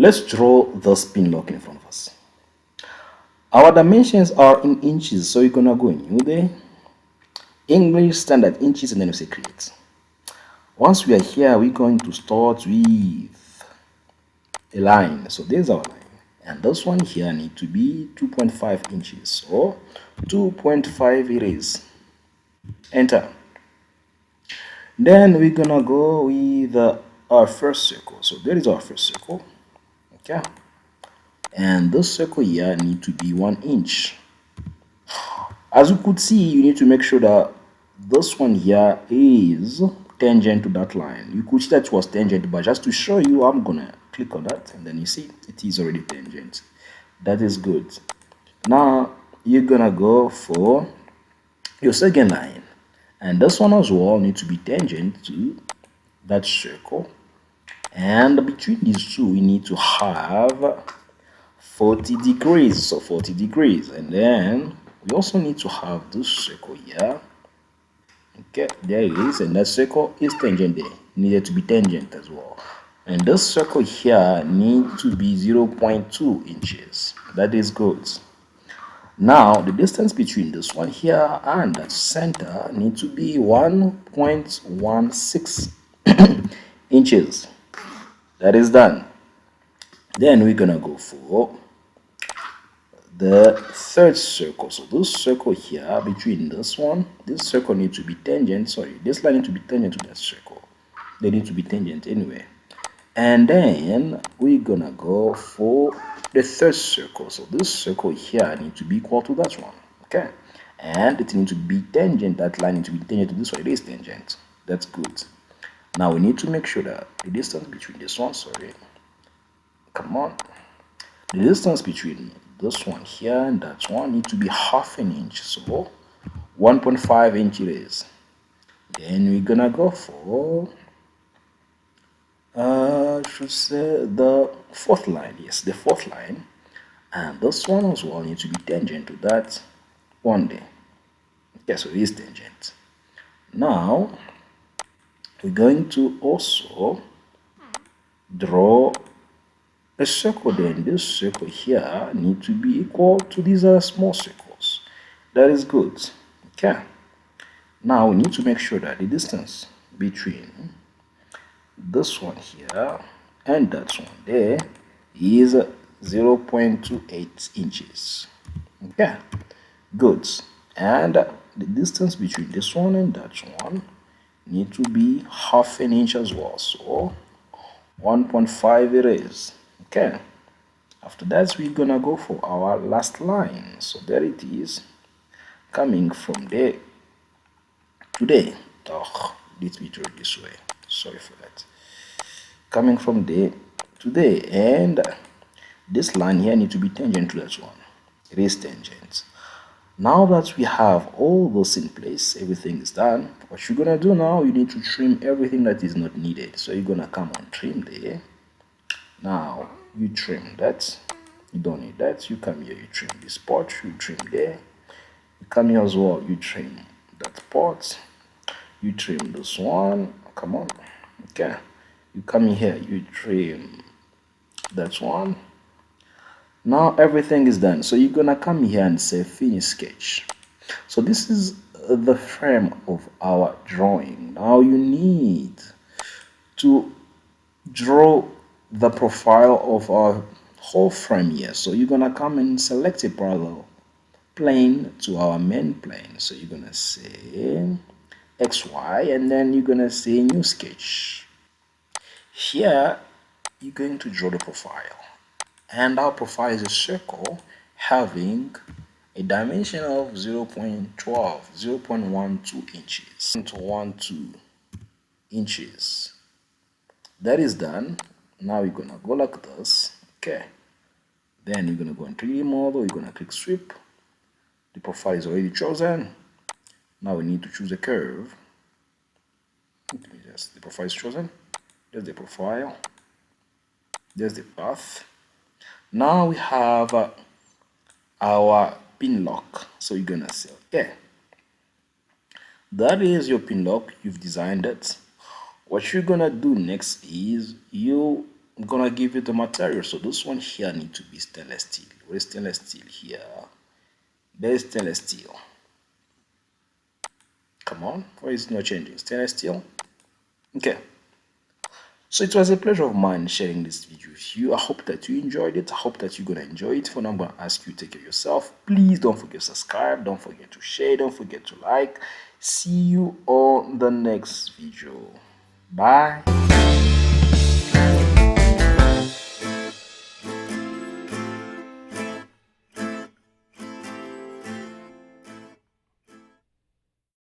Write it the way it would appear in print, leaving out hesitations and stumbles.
Let's draw the spin lock in front of us. Our dimensions are in inches, so you're gonna go new there, English standard inches, and then you say create. Once we are here, we're going to start with a line. So there's our line, and this one here need to be 2.5 inches. So 2.5 it is. Enter. Then we're gonna go with our first circle. So there is our first circle. Okay, and this circle here need to be 1 inch. As you could see, you need to make sure that this one here is tangent to that line. You could see that it was tangent, but just to show you, I'm gonna click on that, and then you see it is already tangent. That is good. Now you're gonna go for your second line, and this one as well needs to be tangent to that circle, and between these two we need to have 40 degrees. So 40 degrees, and then we also need to have this circle here. Okay, there it is, and that circle is tangent there, needed to be tangent as well. And this circle here needs to be 0.2 inches. That is good. Now the distance between this one here and that center needs to be 1.16 inches. That is done. Then we're gonna go for the third circle. So this circle here between this circle needs to be tangent. Sorry, this line needs to be tangent to that circle. They need to be tangent anyway. And then we're gonna go for the third circle. So this circle here needs to be equal to that one. Okay, and it needs to be tangent. That line needs to be tangent to this one. It is tangent. That's good. Now we need to make sure that the distance between this one, sorry, come on, the distance between this one here and that one need to be half an inch. So 1.5 inch it is. Then we're gonna go for should say the fourth line. Yes, the fourth line, and this one as well needs to be tangent to that one there. Okay, so it is tangent. Now we're going to also draw a circle. Then this circle here need to be equal to these other small circles. That is good. Okay, now we need to make sure that the distance between this one here and that one there is 0.28 inches. Okay, good. And the distance between this one and that one need to be half an inch as well. So 1.5 it is. Okay, after that we're gonna go for our last line. So there it is, coming from there to there. Oh, let me draw it this way, sorry for that. Coming from there to there, and this line here need to be tangent to that one. It is tangent. Now that we have all this in place, everything is done, what you're gonna do now, you need to trim everything that is not needed. So you're gonna come on trim there. Now you trim that, you don't need that. You come here, you trim this part, you trim there. You come here as well, you trim that part, you trim this one, come on. Okay, you come in here, you trim that one. Now everything is done. So you're gonna come here and say finish sketch. So this is the frame of our drawing. Now you need to draw the profile of our whole frame here. So you're gonna come and select a parallel plane to our main plane. So you're gonna say XY, and then you're gonna say new sketch. Here you're going to draw the profile, and our profile is a circle having a dimension of 0.12 inches into 12 inches. That is done. Now we're gonna go like this. Okay, then you're gonna go in 3D model, you're gonna click sweep. The profile is already chosen. Now we need to choose a curve. Yes, the profile is chosen. There's the profile, there's the path. Now we have our pin lock. So you're gonna say okay, that is your pin lock, you've designed it. What you're gonna do next is you I'm gonna give you the material. So this one here need to be stainless steel. Where's stainless steel here? There's stainless steel. Come on, why is it not changing? Stainless steel. Okay. So it was a pleasure of mine sharing this video with you. I hope that you enjoyed it. I hope that you're gonna enjoy it. For now, I'm gonna ask you to take care of yourself. Please don't forget to subscribe. Don't forget to share. Don't forget to like. See you on the next video. Bye.